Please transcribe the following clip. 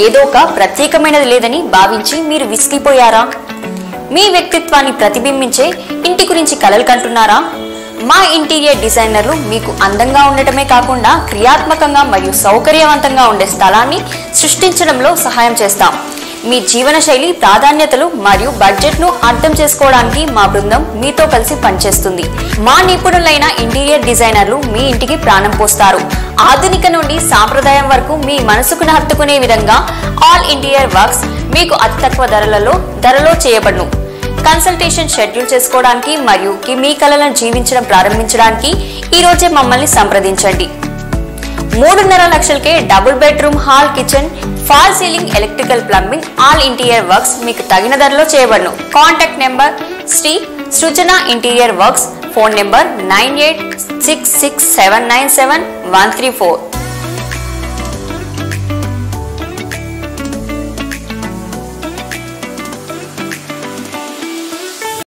ఏదో ఒక ప్రత్యేకమైనది లేదని భావించి మీరు విసిగిపోయారా? మీ వ్యక్తిత్వాన్ని ప్రతిబింబించే ఇంటి గురించి కలలు కంటున్నారా? మా ఇంటీరియర్ డిజైనర్లు మీకు అందంగా ఉండటమే కాకుండా క్రియాత్మకంగా మరియు సౌకర్యవంతంగా ఉండే స్థలాన్ని సృష్టించడంలో సహాయం చేస్తాం. మీ జీవన శైలి ప్రాధాన్యతలు మరియు బడ్జెట్ను అర్థం చేసుకోవడానికి మా బృందం మీతో కలిసి పనిచేస్తుంది. మా నిపుణులైన ఇంటీరియర్ డిజైనర్లు మీ ఇంటికి ప్రాణం పోస్తారు. ఆధునిక నుండి సాంప్రదాయం వరకు మీ మనసుకు హత్తుకునే విధంగా ఆల్ ఇంటీరియర్ వర్క్స్ మీకు అతి తక్కువ ధరలో చేయబడును. కన్సల్టేషన్ షెడ్యూల్ చేసుకోవడానికి మరియు మీ కలలను జీవించడం ప్రారంభించడానికి ఈ రోజే మమ్మల్ని సంప్రదించండి. 3.5 లక్షలకే double bedroom, hall, kitchen, fall ceiling, electrical, plumbing, all interior works మీకు తగిన ధరలో చేయబడును. Contact number Sri Srujana interior works. Phone number 9866797134.